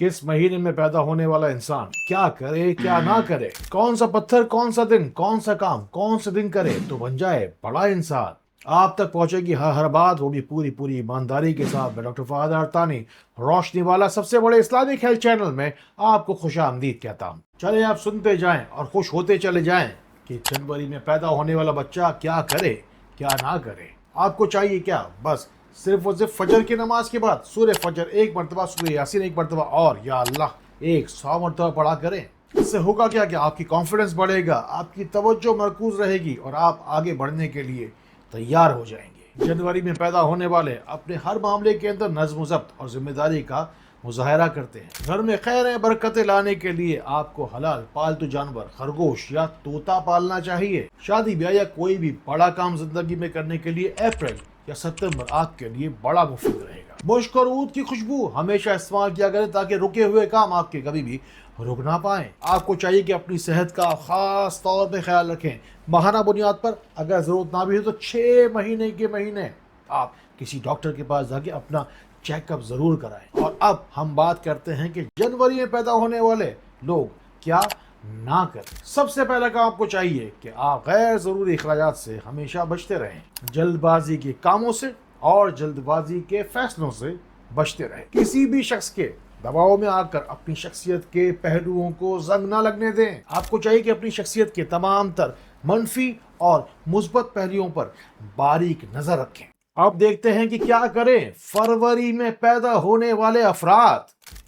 किस महीने में पैदा होने वाला इंसान क्या करे क्या ना करे, कौन सा पत्थर कौन सा दिन, कौन सा काम कौन सा दिन करे तो बन जाए बड़ा इंसान। आप तक पहुंचेगी हर बात, वो भी पूरी पूरी ईमानदारी के साथ। मैं डॉक्टर फहद अरतानी रोशनी वाला सबसे बड़े इस्लामिक हेल्थ चैनल में आपको खुशामदीद कहता हूँ। चले आप सुनते जाएं और खुश होते चले जाएं कि जनवरी में पैदा होने वाला बच्चा क्या करे क्या ना करे। आपको चाहिए क्या? बस सिर्फ और सिर्फ फजर की नमाज के बाद सूरह फजर एक मरतबा, सूरह यासीन एक मरतबा और या अल्लाह 100 मरतबा पढ़ा करें। इससे होगा क्या कि आपकी कॉन्फिडेंस बढ़ेगा, आपकी तवज्जो मरकूज रहेगी और आप आगे बढ़ने के लिए तैयार हो जाएंगे। जनवरी में पैदा होने वाले अपने हर मामले के अंदर नज़्म ज़ब्त और जिम्मेदारी का मुजाहरा करते हैं। घर में खैर बरकतें लाने के लिए आपको हलाल पालतू जानवर खरगोश या तोता पालना चाहिए। शादी ब्याह या कोई भी बड़ा काम जिंदगी में करने के लिए अप्रैल या सितंबर आपके लिए बड़ा मुफीद रहेगा। मुश्क और ऊद की खुशबू हमेशा इस्तेमाल किया करें ताकि रुके हुए काम आपके कभी भी रुक ना पाए। आपको चाहिए कि अपनी सेहत का खास तौर पे ख्याल रखें। माहाना बुनियाद पर अगर जरूरत ना भी हो तो 6 महीने के महीने आप किसी डॉक्टर के पास जाके अपना चेकअप जरूर कराएं। और अब हम बात करते हैं कि जनवरी में पैदा होने वाले लोग क्या ना करें। सबसे पहला काम आपको चाहिए कि आप गैर जरूरी अखराजात से हमेशा बचते रहें। जल्दबाजी के कामों से और जल्दबाजी के फैसलों से बचते रहें। किसी भी शख्स के दबाव में आकर अपनी शख्सियत के पहलुओं को जंग ना लगने दें। आपको चाहिए कि अपनी शख्सियत के तमाम तर मनफी और मुस्बत पहलुओं पर बारीक नजर रखें। अब देखते हैं कि क्या करें फरवरी में पैदा होने वाले अफराद।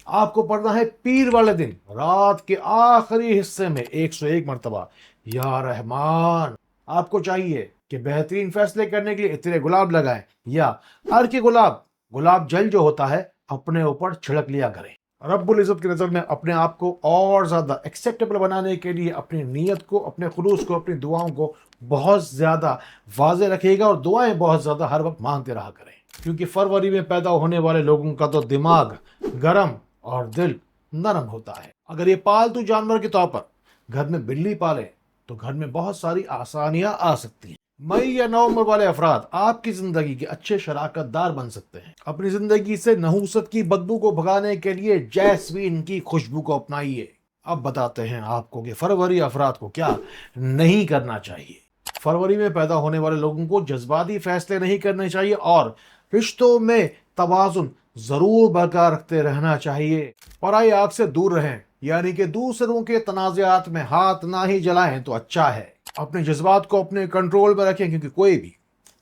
आपको पढ़ना है पीर वाले दिन रात के आखिरी हिस्से में 101 मरतबा या रहमान। आपको चाहिए कि बेहतरीन फैसले करने के लिए इतने गुलाब लगाएं या अर्के गुलाब जल जो होता है अपने ऊपर छिड़क लिया करें। रब्बुल इज़्ज़त की नज़र में अपने आप को और ज़्यादा एक्सेप्टेबल बनाने के लिए अपनी नीयत को, अपने खुलूस को, अपनी दुआओं को बहुत ज़्यादा वाज़े रखिएगा और दुआएं बहुत ज़्यादा हर वक्त मांगते रहा करें। क्योंकि फरवरी में पैदा होने वाले लोगों का तो दिमाग गर्म और दिल नरम होता है। अगर ये पालतू जानवर के तौर पर घर में बिल्ली पालें तो घर में बहुत सारी आसानियां आ सकती हैं। मई या नवंबर वाले अफराद आपकी जिंदगी के अच्छे शराकतदार बन सकते हैं। अपनी जिंदगी से नहूसत की बदबू को भगाने के लिए जैस्मीन की खुशबू को अपनाइए। अब बताते हैं आपको कि फरवरी अफराद को क्या नहीं करना चाहिए। फरवरी में पैदा होने वाले लोगों को जज्बाती फैसले नहीं करने चाहिए और रिश्तों में तवाजुन जरूर बरकरार रखते रहना चाहिए। पराई आग से दूर रहें, यानी कि दूसरों के तनाज़ात में हाथ ना ही जलाएं तो अच्छा है। अपने जज्बात को अपने कंट्रोल में रखें क्योंकि कोई भी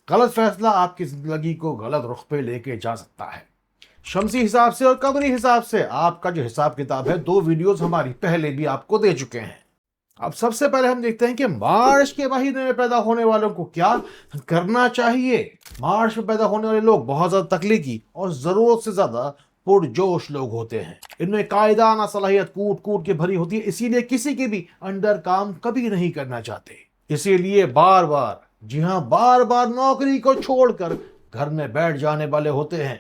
गलत फैसला आपकी जिंदगी को गलत रुख पे लेके जा सकता है। शमसी हिसाब से और कमरी हिसाब से आपका जो हिसाब किताब है 2 वीडियोस हमारी पहले भी आपको दे चुके हैं। अब सबसे पहले हम देखते हैं कि मार्च के महीने में पैदा होने वालों को क्या करना चाहिए। मार्च में पैदा होने वाले लोग बहुत ज्यादा तख्लीकी और जरूरत से ज्यादा पुरजोश लोग होते हैं। इनमें कायदाना सलाहियत कूट कूट के भरी होती है, इसीलिए किसी के भी अंडर काम कभी नहीं करना चाहते। इसीलिए बार बार नौकरी को छोड़कर घर में बैठ जाने वाले होते हैं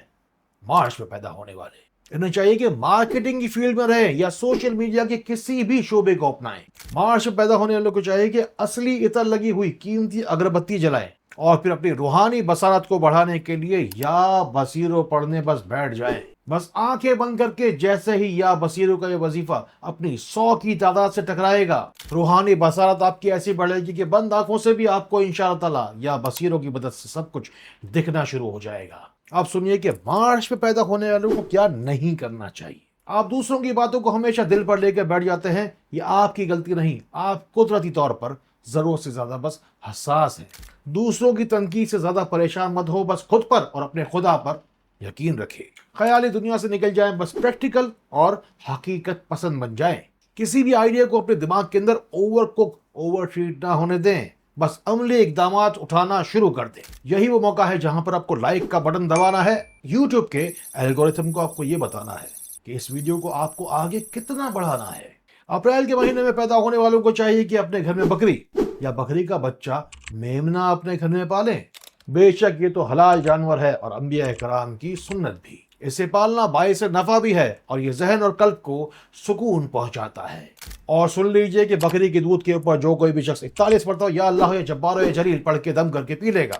मार्च में पैदा होने वाले। इन्हें चाहिए कि मार्केटिंग की फील्ड में रहे या सोशल मीडिया के किसी भी शोबे को अपनाएं। मार्च में पैदा होने वालों को चाहिए कि असली इतर लगी हुई कीमती अगरबत्ती जलाएं और फिर अपनी रूहानी बसारत को बढ़ाने के लिए या बसीरो पढ़ने बस बैठ जाएं। बस आंखें बंद करके जैसे ही या बसीरो का ये वजीफा अपनी 100 की तादाद से टकराएगा, रूहानी बसारत आपकी ऐसी बढ़ेगी कि बंद आंखों से भी आपको इंशाअल्लाह ताला या बसीरों की मदद से सब कुछ दिखना शुरू हो जाएगा। आप सुनिए कि मार्च में पैदा होने वालों को क्या नहीं करना चाहिए। आप दूसरों की बातों को हमेशा दिल पर लेकर बैठ जाते हैं, ये आपकी गलती नहीं, आप कुदरती तौर पर जरूरत से ज्यादा बस हसास हैं। दूसरों की तनकीद से ज्यादा परेशान मत हो, बस खुद पर और अपने खुदा पर यकीन रखें। ख्याली दुनिया से निकल जाएं, बस प्रैक्टिकल और हकीकत पसंद बन जाएं। किसी भी आइडिया को अपने दिमाग के अंदर ओवर कुक ओवर ट्रीट ना होने दें, बस अमली इकदामात उठाना शुरू कर दें। यही वो मौका है जहां पर आपको लाइक का बटन दबाना है। यूट्यूब के एल्गोरिथम को आपको ये बताना है कि इस वीडियो को आपको आगे कितना बढ़ाना है। अप्रैल के महीने में पैदा होने वालों को चाहिए कि अपने घर में बकरी या बकरी का बच्चा मेमना अपने घर में पालें। बेशक ये तो हलाल जानवर है और अंबिया कराम की सुन्नत भी। इसे पालना बाइस नफा भी है और ये जहन और कल्ब को सुकून पहुंचाता है। और सुन लीजिए कि बकरी के दूध के ऊपर जो कोई भी शख्स 41 मरतबा या अल्लाह या जब्बार या जलील पढ़ के दम करके पी लेगा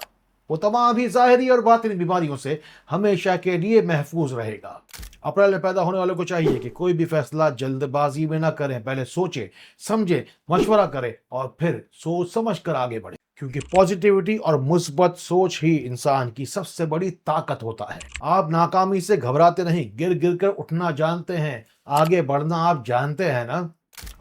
वो तमाम ही ज़ाहिरी और बातिनी बीमारियों से हमेशा के लिए महफूज रहेगा। अप्रैल में पैदा होने वालों को चाहिए कि कोई भी फैसला जल्दबाजी में ना करें, पहले सोचे समझे मशवरा करें और फिर सोच समझ कर आगे बढ़े, क्योंकि पॉजिटिविटी और मुस्बत सोच ही इंसान की सबसे बड़ी ताकत होता है। आप नाकामी से घबराते नहीं, गिर गिर कर उठना जानते हैं, आगे बढ़ना आप जानते हैं ना।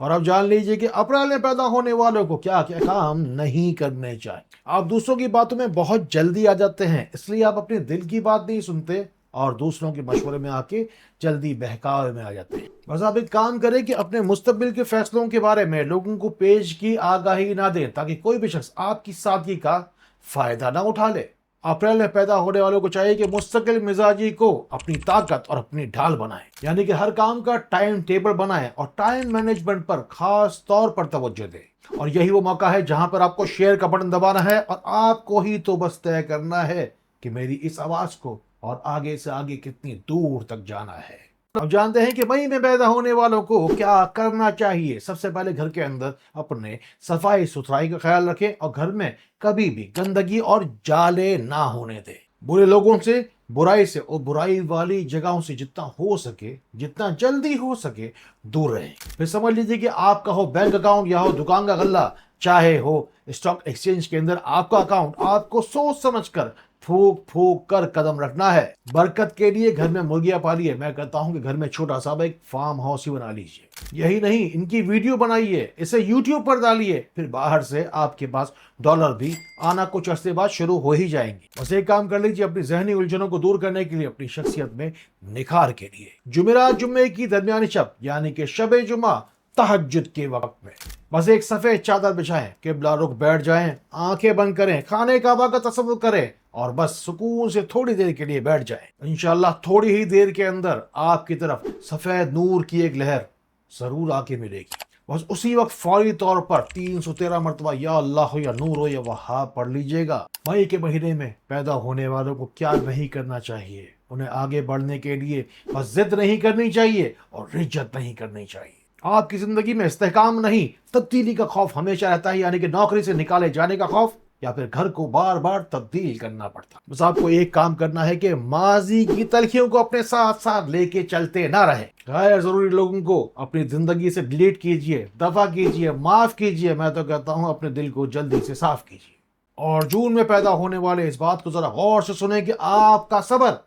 और अब जान लीजिए कि अप्रैल में पैदा होने वालों को क्या क्या काम नहीं करने चाहिए। आप दूसरों की बातों में बहुत जल्दी आ जाते हैं, इसलिए आप अपने दिल की बात नहीं सुनते और दूसरों के मशवरे में आके जल्दी बहकावे में आ जाते हैं। बस आप एक काम करें कि अपने मुस्तकबिल के फैसलों के बारे में लोगों को पेश की आगाही ना दें, ताकि कोई भी शख्स आपकी सादगी का फायदा ना उठा ले। अप्रैल में पैदा होने वालों को चाहिए कि मुस्तकिल मिजाजी को अपनी ताकत और अपनी ढाल बनाएं, यानी कि हर काम का टाइम टेबल बनाएं और टाइम मैनेजमेंट पर खास तौर पर तवज्जो दें। और यही वो मौका है जहां पर आपको शेयर का बटन दबाना है और आपको ही तो बस तय करना है कि मेरी इस आवाज को और आगे से आगे कितनी दूर तक जाना है। अब जानते हैं कि मई में पैदा होने वालों को क्या करना चाहिए। सबसे पहले घर के अंदर अपने सफाई सुथराई का ख्याल रखें और घर में कभी भी गंदगी और जाले ना होने दें। बुरे लोगों से, बुराई से और बुराई वाली जगहों से जितना हो सके, जितना जल्दी हो सके दूर रहें। फिर समझ लीजिए कि आपका हो बैंक अकाउंट या हो दुकान का गल्ला, चाहे हो स्टॉक एक्सचेंज के अंदर आपका अकाउंट, आपको सोच समझ कर फूक फूक कर कदम रखना है। बरकत के लिए घर में मुर्गियां पालिए। मैं कहता हूं कि घर में छोटा सा एक फार्म हाउस ही बना लीजिए। यही नहीं, इनकी वीडियो बनाइए, इसे यूट्यूब पर डालिए, फिर बाहर से आपके पास डॉलर भी आना कुछ अरसे बाद शुरू हो ही जाएंगे। बस एक काम कर लीजिए, अपनी जहनी उलझनों को दूर करने के लिए, अपनी शख्सियत में निखार के लिए, जुमेरात जुम्मे की दरमियानी शब यानी कि शबे जुमा तहज्जुद के वक्त में बस एक सफेद चादर बिछाएं, किबला रुख बैठ जाएं, आंखें बंद करें, खाने काबा का तसव्वुर करें और बस सुकून से थोड़ी देर के लिए बैठ जाएं। इंशाअल्लाह थोड़ी ही देर के अंदर आपकी तरफ सफेद नूर की एक लहर जरूर आके मिलेगी। बस उसी वक्त फौरी तौर पर 313 मरतबा या अल्लाह या नूर हो या वहाब पढ़ लीजिएगा। मई के महीने में पैदा होने वालों को क्या नहीं करना चाहिए? उन्हें आगे बढ़ने के लिए बस जिद नहीं करनी चाहिए और रिज्जत नहीं करनी चाहिए। आपकी जिंदगी में इस्तेहकाम नहीं, तब्दीली का खौफ हमेशा रहता है, यानी कि नौकरी से निकाले जाने का खौफ या फिर घर को बार बार तब्दील करना पड़ता। बस आपको एक काम करना है कि माजी की तलखियों को अपने साथ साथ लेके चलते ना रहे। गैर जरूरी लोगों को अपनी जिंदगी से डिलीट कीजिए, दफा कीजिए, माफ कीजिए। मैं तो कहता हूं अपने दिल को जल्दी से साफ कीजिए। और जून में पैदा होने वाले इस बात को जरा गौर से सुने कि आपका सब्र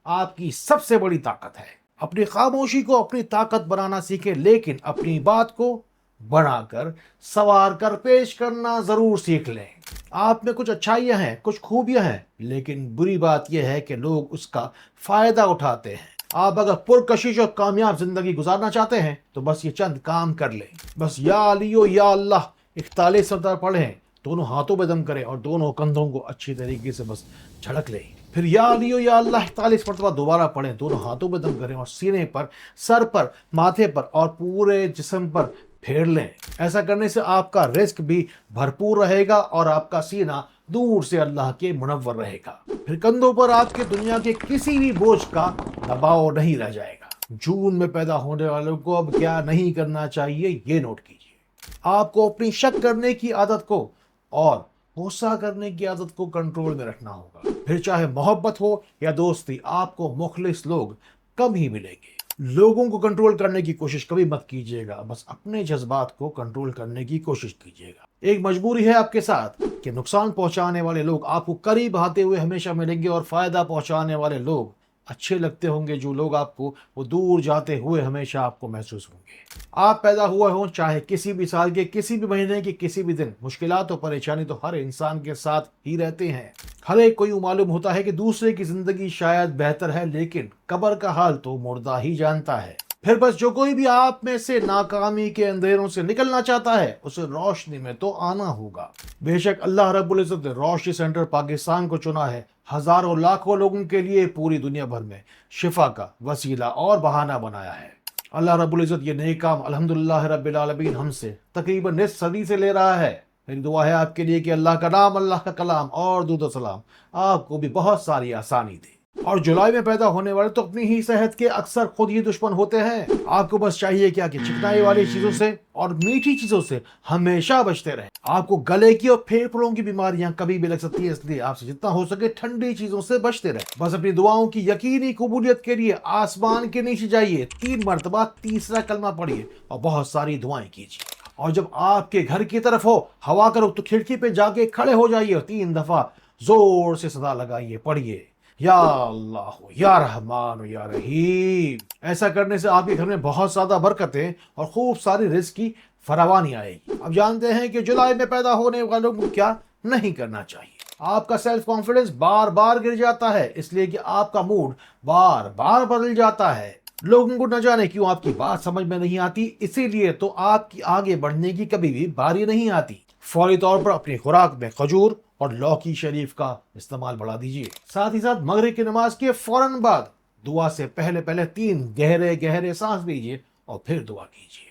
आपकी सबसे बड़ी ताकत है। अपनी खामोशी को अपनी ताकत बनाना सीखें, लेकिन अपनी बात को बढ़ाकर सवार कर पेश करना जरूर सीख लें। आप में कुछ अच्छाइयां हैं, कुछ खूबियां हैं, लेकिन बुरी बात यह है कि लोग उसका फायदा उठाते हैं। आप अगर पुरकशिश और कामयाब जिंदगी गुजारना चाहते हैं तो बस ये चंद काम कर लें। बस या अलियो या अल्लाह 41 मरतबा पढ़ें, दोनों हाथों में दम करें और दोनों कंधों को अच्छी तरीके से बस झड़क लें। फिर या अलियो या अल्लाह 41 मरतबा दोबारा पढ़ें, दोनों हाथों में दम करें और सीने पर, सर पर, माथे पर और पूरे जिस्म पर फेर लें। ऐसा करने से आपका रिस्क भी भरपूर रहेगा और आपका सीना दूर से अल्लाह के मुनव्वर रहेगा। फिर कंधों पर आपके दुनिया के किसी भी बोझ का दबाव नहीं रह जाएगा। जून में पैदा होने वालों को अब क्या नहीं करना चाहिए, ये नोट कीजिए। आपको अपनी शक करने की आदत को और गुस्सा करने की आदत को कंट्रोल में रखना होगा। फिर चाहे मोहब्बत हो या दोस्ती, आपको मुखलिस लोग कम ही मिलेंगे। लोगों को कंट्रोल करने की कोशिश कभी मत कीजिएगा, बस अपने जज्बात को कंट्रोल करने की कोशिश कीजिएगा। एक मजबूरी है आपके साथ कि नुकसान पहुंचाने वाले लोग आपको करीब आते हुए हमेशा मिलेंगे और फायदा पहुंचाने वाले लोग अच्छे लगते होंगे, जो लोग आपको वो दूर जाते हुए हमेशा आपको महसूस होंगे। आप पैदा हुए हों चाहे किसी भी साल के किसी भी महीने के किसी भी दिन, मुश्किलात और परेशानी तो हर इंसान के साथ ही रहते हैं। हर एक को यूं मालूम होता है कि दूसरे की जिंदगी शायद बेहतर है, लेकिन कब्र का हाल तो मुर्दा ही जानता है। फिर बस जो कोई भी आप में से नाकामी के अंधेरों से निकलना चाहता है, उसे रोशनी में तो आना होगा। बेशक अल्लाह रब्बुल इज्जत ने रोशनी सेंटर पाकिस्तान को चुना है, हजारों लाखों लोगों के लिए पूरी दुनिया भर में शिफा का वसीला और बहाना बनाया है। अल्लाह रब्बुल इज्जत ये नेक काम अल्हम्दुलिल्लाह रब्बिल आलमीन हमसे तकरीबन निस्फ सदी से ले रहा है। मेरी दुआ है आपके लिए कि अल्लाह का नाम, अल्लाह का कलाम और दुरूद व सलाम आपको भी बहुत सारी आसानी दे। اور جولائی میں پیدا ہونے والے تو اپنی ہی صحت کے اکثر خود ہی دشمن ہوتے ہیں۔ آپ کو بس چاہیے کیا کہ چکنائی والی چیزوں سے اور میٹھی چیزوں سے ہمیشہ بچتے رہیں۔ آپ کو گلے کی اور پھیپھڑوں کی بیماریاں کبھی بھی لگ سکتی ہیں، اس لیے آپ سے جتنا ہو سکے ٹھنڈی چیزوں سے بچتے رہیں۔ بس اپنی دعاؤں کی یقینی قبولیت کے لیے آسمان کے نیچے جائیے، 3 مرتبہ تیسرا کلمہ پڑھیے اور بہت ساری دعائیں کیجیے۔ اور جب آپ کے گھر کی طرف ہو ہوا کرو تو کھڑکی پہ جا کے کھڑے ہو جائیے اور 3 دفعہ زور سے صدا لگائیے، پڑھیے یا اللہ یا رحمان یا رحیم۔ ایسا کرنے سے آپ کے گھر میں بہت زیادہ برکتیں اور خوب ساری رزق کی فراوانی آئے گی۔ اب جانتے ہیں کہ جولائی میں پیدا ہونے والوں کو کیا نہیں کرنا چاہیے۔ آپ کا سیلف کانفیڈنس بار بار گر جاتا ہے، اس لیے کہ آپ کا موڈ بار بار بدل جاتا ہے۔ لوگوں کو نہ جانے کیوں آپ کی بات سمجھ میں نہیں آتی، اسی لیے تو آپ کی آگے بڑھنے کی کبھی بھی باری نہیں آتی۔ فوری طور پر اپنی خوراک میں کھجور اور لوکی شریف کا استعمال بڑھا دیجیے۔ ساتھ ہی ساتھ مغرب کی نماز کے فوراً بعد دعا سے پہلے 3 گہرے گہرے سانس لیجیے اور پھر دعا کیجیے۔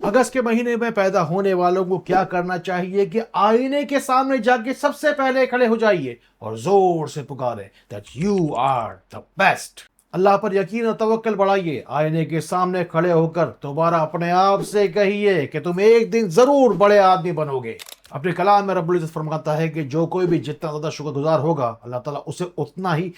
اگست کے مہینے میں پیدا ہونے والوں کو کیا کرنا چاہیے کہ آئینے کے سامنے جا کے سب سے پہلے کھڑے ہو جائیے اور زور سے پکارے that you are the best۔ اللہ پر یقین اور توکل بڑھائیے۔ آئینے کے سامنے کھڑے ہو کر دوبارہ اپنے آپ سے کہیے کہ تم ایک دن ضرور بڑے آدمی بنو گے۔ اپنے کلام میں رب العزت فرماتا ہے کہ جو کوئی بھی جتنا زیادہ شکر گزار ہوگا اللہ تعالیٰ اسے اتنا ہی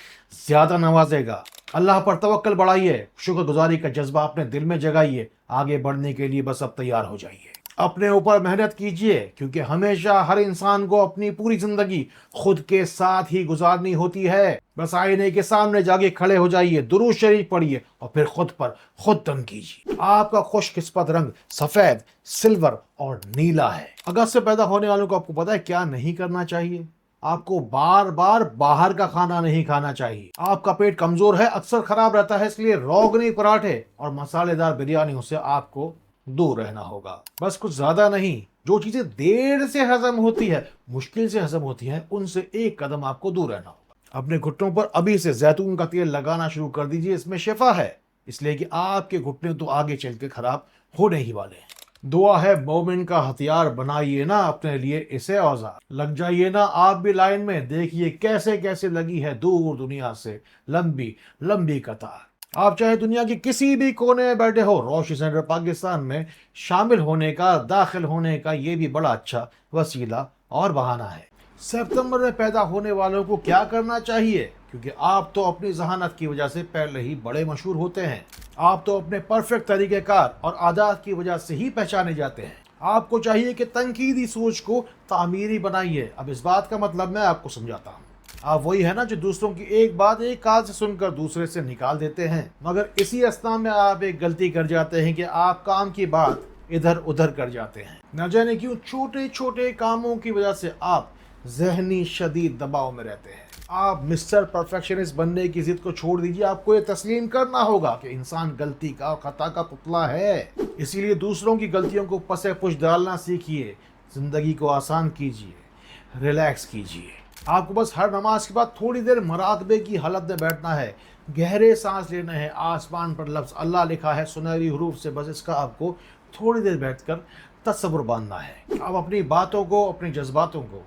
زیادہ نوازے گا۔ اللہ پر توکل بڑھائیے، شکر گزاری کا جذبہ اپنے دل میں جگائیے۔ آگے بڑھنے کے لیے بس اب تیار ہو جائیے۔ اپنے اوپر محنت کیجیے، کیونکہ ہمیشہ ہر انسان کو اپنی پوری زندگی خود کے ساتھ ہی گزارنی ہوتی ہے۔ بس آئینے کے سامنے جا کے کھڑے ہو جائیے، درود شریف پڑھیے اور پھر خود پر خود دم کیجیے۔ آپ کا خوش قسمت رنگ سفید، سلور اور نیلا ہے۔ اگست سے پیدا ہونے والوں کو آپ کو پتا ہے کیا نہیں کرنا چاہیے؟ آپ کو بار بار باہر کا کھانا نہیں کھانا چاہیے۔ آپ کا پیٹ کمزور ہے، اکثر خراب رہتا ہے، اس لیے روغنی پراٹھے اور مسالے دار بریانیوں سے آپ کو دور رہنا ہوگا۔ بس کچھ زیادہ نہیں، جو چیزیں دیر سے ہضم ہوتی ہے، مشکل سے ہضم ہوتی ہیں، ان سے ایک قدم آپ کو دور رہنا ہوگا۔ اپنے گھٹنوں پر ابھی سے زیتون کا تیل لگانا شروع کر دیجیے، اس میں شفا ہے، اس لیے کہ آپ کے گھٹنے تو آگے چل کے خراب ہونے ہی والے ہیں۔ دعا ہے مومن کا ہتھیار، بنائیے نا اپنے لیے اسے اوزار۔ لگ جائیے نا آپ بھی لائن میں، دیکھیے کیسے کیسے لگی ہے دور دنیا سے لمبی لمبی قطار۔ آپ چاہے دنیا کے کسی بھی کونے میں بیٹھے ہو، روشنی سینٹر پاکستان میں شامل ہونے کا، داخل ہونے کا یہ بھی بڑا اچھا وسیلہ اور بہانہ ہے۔ ستمبر میں پیدا ہونے والوں کو کیا کرنا چاہیے؟ کیونکہ آپ تو اپنی ذہانت کی وجہ سے پہلے ہی بڑے مشہور ہوتے ہیں۔ آپ تو اپنے پرفیکٹ طریقہ کار اور عادات کی وجہ سے ہی پہچانے جاتے ہیں۔ آپ کو چاہیے کہ تنقیدی سوچ کو تعمیری بنائیے۔ اب اس بات کا مطلب میں آپ کو سمجھاتا ہوں۔ آپ وہی ہے نا جو دوسروں کی ایک بات ایک کان سے سن کر دوسرے سے نکال دیتے ہیں، مگر اسی اثنا میں آپ ایک غلطی کر جاتے ہیں کہ آپ کام کی بات ادھر ادھر کر جاتے ہیں۔ نہ جانے کیوں چھوٹے چھوٹے کاموں کی وجہ سے آپ ذہنی شدید دباؤ میں رہتے ہیں۔ آپ مسٹر پرفیکشنسٹ بننے کی ضد کو چھوڑ دیجیے۔ آپ کو یہ تسلیم کرنا ہوگا کہ انسان غلطی کا اور خطا کا پتلا ہے، اسی لیے دوسروں کی غلطیوں کو پس پش ڈالنا سیکھیے۔ زندگی کو آسان کیجیے، ریلیکس کیجیے۔ آپ کو بس ہر نماز کے بعد تھوڑی دیر مراقبے کی حالت میں بیٹھنا ہے، گہرے سانس لینا ہے۔ آسمان پر لفظ اللہ لکھا ہے سنہری حروف سے، بس اس کا آپ کو تھوڑی دیر بیٹھ کر تصور باندھنا ہے۔ آپ اپنی باتوں کو، اپنے جذباتوں کو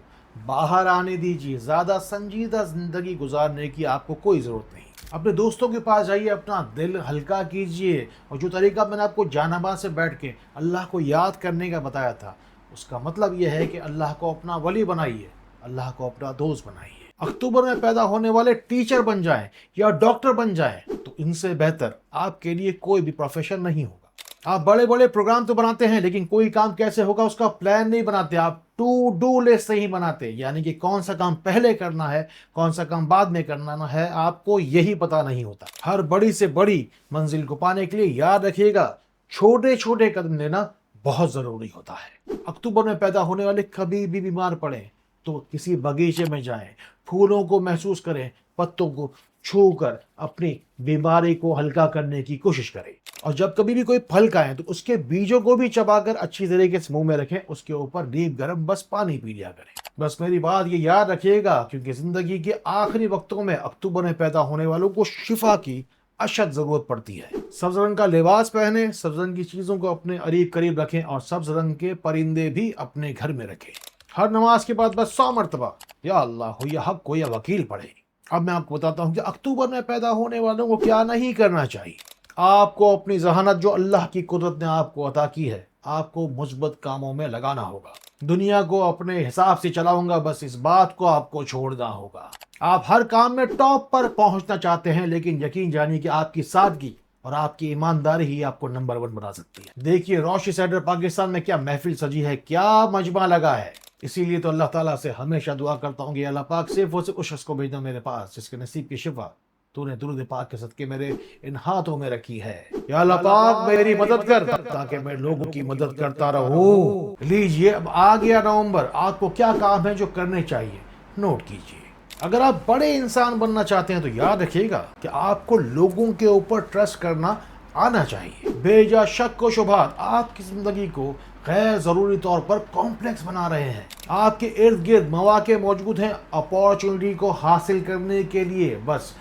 باہر آنے دیجیے۔ زیادہ سنجیدہ زندگی گزارنے کی آپ کو کوئی ضرورت نہیں۔ اپنے دوستوں کے پاس جائیے، اپنا دل ہلکا کیجیے، اور جو طریقہ میں نے آپ کو جانباز سے بیٹھ کے اللہ کو یاد کرنے کا بتایا تھا، اس کا مطلب یہ ہے کہ اللہ کو اپنا ولی بنائیے، اللہ کو اپنا دوست بنائیے۔ اکتوبر میں پیدا ہونے والے ٹیچر بن جائیں یا ڈاکٹر بن جائیں تو ان سے بہتر آپ کے لیے کوئی بھی پروفیشن نہیں ہوگا۔ آپ بڑے بڑے پروگرام تو بناتے ہیں، لیکن کوئی کام کیسے ہوگا اس کا پلان نہیں بناتے۔ آپ ٹو ڈو لسٹ نہیں بناتے، یعنی کہ کون سا کام پہلے کرنا ہے، کون سا کام بعد میں کرنا ہے، آپ کو یہی پتا نہیں ہوتا۔ ہر بڑی سے بڑی منزل کو پانے کے لیے یاد رکھیے گا، چھوٹے چھوٹے قدم لینا بہت ضروری ہوتا ہے۔ اکتوبر میں پیدا ہونے والے کبھی بھی بیمار پڑیں تو کسی باغیچے میں جائیں، پھولوں کو محسوس کریں، پتوں کو چھو کر اپنی بیماری کو ہلکا کرنے کی کوشش کریں۔ اور جب کبھی بھی کوئی پھل کھائیں تو اس کے بیجوں کو بھی چبا کر اچھی طریقے سے منہ میں رکھیں، اس کے اوپر نیب گرم بس پانی پی لیا کریں۔ بس میری بات یہ یاد رکھیے گا، کیونکہ زندگی کے آخری وقتوں میں اکتوبر میں پیدا ہونے والوں کو شفا کی اشد ضرورت پڑتی ہے۔ سبز رنگ کا لباس پہنیں، سبز رنگ کی چیزوں کو اپنے قریب رکھیں، اور سبز رنگ کے پرندے بھی اپنے گھر میں رکھیں۔ ہر نماز کے بعد بس 100 مرتبہ یا اللہ ہو یا حق ہو یا وکیل پڑھیں۔ اب میں آپ کو بتاتا ہوں کہ اکتوبر میں پیدا ہونے والوں کو کیا نہیں کرنا چاہیے۔ آپ کو اپنی ذہانت جو اللہ کی قدرت نے آپ کو عطا کی ہے، آپ کو مثبت کاموں میں لگانا ہوگا۔ دنیا کو اپنے حساب سے چلاؤں گا، بس اس بات کو آپ کو چھوڑنا ہوگا۔ آپ ہر کام میں ٹاپ پر پہنچنا چاہتے ہیں، لیکن یقین جانیے کہ آپ کی سادگی اور آپ کی ایمانداری ہی آپ کو نمبر 1 بنا سکتی ہے۔ دیکھیے روشنی سینٹر پاکستان میں کیا محفل سجی ہے، کیا مجمع لگا ہے۔ اسی لیے تو اللہ تعالیٰ سے ہمیشہ دعا کرتا ہوں کہ اللہ پاک صرف اور صرف اس شخص کو بھیجنا میرے پاس جس کے نصیب کی شفا تو نے درود پاک کے صدقے میرے ان ہاتھوں میں رکھی ہے۔ یا اللہ پاک میری مدد کر تاکہ میں لوگوں کی مدد کرتا رہوں۔ لیجئے اب آ گیا نومبر، آپ کو کیا کام ہے جو کرنے چاہیے، نوٹ کیجئے۔ اگر آپ بڑے انسان بننا چاہتے ہیں تو یاد رکھیے گا کہ آپ کو لوگوں کے اوپر ٹرسٹ کرنا آنا چاہیے۔ بے جا شک و شبہات آپ کی زندگی کو غیر ضروری طور پر کمپلیکس بنا رہے ہیں۔ آپ کے ارد گرد مواقع موجود ہیں اپارچونٹی کو حاصل کرنے کے لیے، بس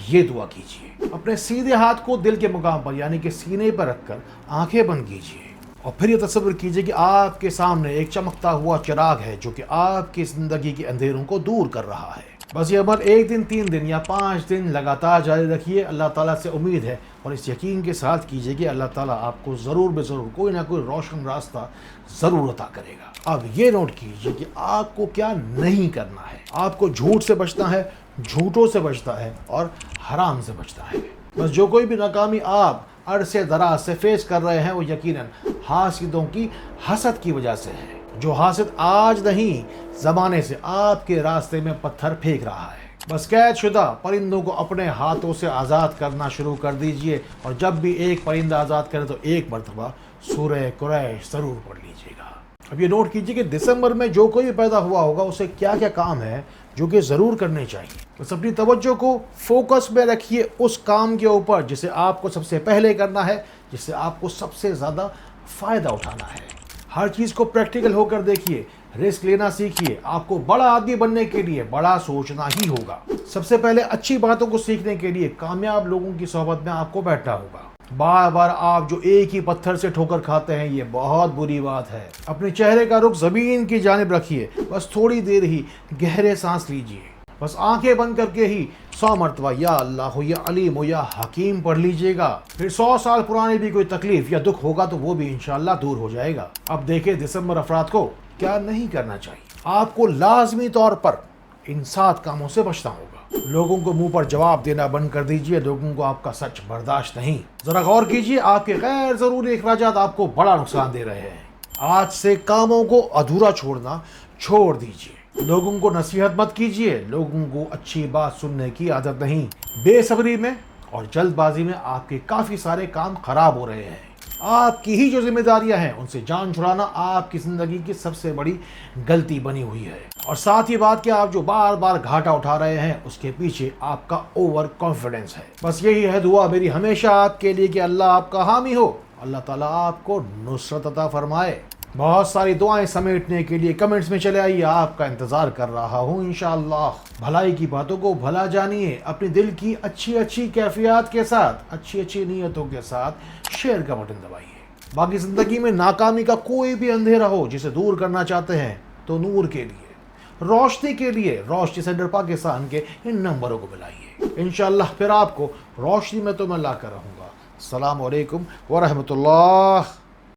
یہ دعا کیجیے۔ اپنے سیدھے ہاتھ کو دل کے مقام پر یعنی کہ سینے پر رکھ کر آنکھیں بند کیجیے اور پھر یہ تصور کیجیے کہ آپ کے سامنے ایک چمکتا ہوا چراغ ہے جو کہ آپ کی زندگی کے اندھیروں کو دور کر رہا ہے۔ بس یہ عمل 1 دن 3 دن یا 5 دن لگاتار جاری رکھیے۔ اللہ تعالیٰ سے امید ہے اور اس یقین کے ساتھ کیجیے کہ اللہ تعالیٰ آپ کو ضرور بے ضرور کوئی نہ کوئی روشن راستہ ضرور عطا کرے گا۔ اب یہ نوٹ کیجیے کہ آپ کو کیا نہیں کرنا ہے۔ آپ کو جھوٹ سے بچنا ہے، جھوٹوں سے بچتا ہے اور حرام سے بچتا ہے۔ بس جو کوئی بھی ناکامی آپ عرصے دراز سے فیس کر رہے ہیں وہ یقیناً حاسدوں کی حسد کی وجہ سے ہے۔ جو حاسد آج نہیں زمانے سے آپ کے راستے میں پتھر پھینک رہا ہے۔ بس قید شدہ پرندوں کو اپنے ہاتھوں سے آزاد کرنا شروع کر دیجئے اور جب بھی ایک پرندہ آزاد کرے تو ایک مرتبہ سورہ قریش ضرور پڑھ لیجئے گا۔ اب یہ نوٹ کیجئے کہ دسمبر میں جو کوئی پیدا ہوا ہوگا اسے کیا کیا کام ہے جو کہ ضرور کرنے چاہیے۔ بس اپنی توجہ کو فوکس میں رکھیے اس کام کے اوپر جسے آپ کو سب سے پہلے کرنا ہے، جس سے آپ کو سب سے زیادہ فائدہ اٹھانا ہے۔ ہر چیز کو پریکٹیکل ہو کر دیکھیے، رسک لینا سیکھیے۔ آپ کو بڑا آدمی بننے کے لیے بڑا سوچنا ہی ہوگا۔ سب سے پہلے اچھی باتوں کو سیکھنے کے لیے کامیاب لوگوں کی صحبت میں آپ کو بیٹھنا ہوگا۔ بار بار آپ جو ایک ہی پتھر سے ٹھوکر کھاتے ہیں یہ بہت بری بات ہے۔ اپنے چہرے کا رخ زمین کی جانب رکھیے، بس تھوڑی دیر ہی گہرے سانس لیجیے، بس آنکھیں بند کر کے ہی 100 مرتبہ یا اللہ ہو یا علیم ہو یا حکیم پڑھ لیجئے گا۔ پھر 100 سال پرانی بھی کوئی تکلیف یا دکھ ہوگا تو وہ بھی انشاءاللہ دور ہو جائے گا۔ اب دیکھیں دسمبر افراد کو کیا نہیں کرنا چاہیے۔ آپ کو لازمی طور پر ان 7 کاموں سے بچنا ہوگا۔ لوگوں کو منہ پر جواب دینا بند کر دیجئے، لوگوں کو آپ کا سچ برداشت نہیں۔ ذرا غور کیجئے، آپ کے غیر ضروری اخراجات آپ کو بڑا نقصان دے رہے ہیں۔ آج سے کاموں کو ادھورا چھوڑنا چھوڑ دیجئے۔ لوگوں کو نصیحت مت کیجئے، لوگوں کو اچھی بات سننے کی عادت نہیں۔ بے صبری میں اور جلد بازی میں آپ کے کافی سارے کام خراب ہو رہے ہیں۔ آپ کی ہی جو ذمہ داریاں ہیں ان سے جان چھڑانا آپ کی زندگی کی سب سے بڑی غلطی بنی ہوئی ہے۔ اور ساتھ ہی بات کہ آپ جو بار بار گھاٹا اٹھا رہے ہیں اس کے پیچھے آپ کا اوور کانفیڈنس ہے۔ بس یہی ہے دعا میری ہمیشہ آپ کے لیے کہ اللہ آپ کا حامی ہو، اللہ تعالیٰ آپ کو نصرت عطا فرمائے۔ بہت ساری دعائیں سمیٹنے کے لیے کمنٹس میں چلے آئیے، آپ کا انتظار کر رہا ہوں انشاءاللہ۔ بھلائی کی باتوں کو بھلا جانیے، اپنی دل کی اچھی کیفیات کے ساتھ، اچھی نیتوں کے ساتھ شیئر کا بٹن دبائیے۔ باقی زندگی میں ناکامی کا کوئی بھی اندھیرا ہو جسے دور کرنا چاہتے ہیں تو نور کے لیے، روشنی کے لیے روشنی سینٹر پاکستان کے ان نمبروں کو ملائیے۔ انشاءاللہ پھر آپ کو روشنی میں تو میں لا کر رہوں گا۔ السلام علیکم ورحمۃ اللہ۔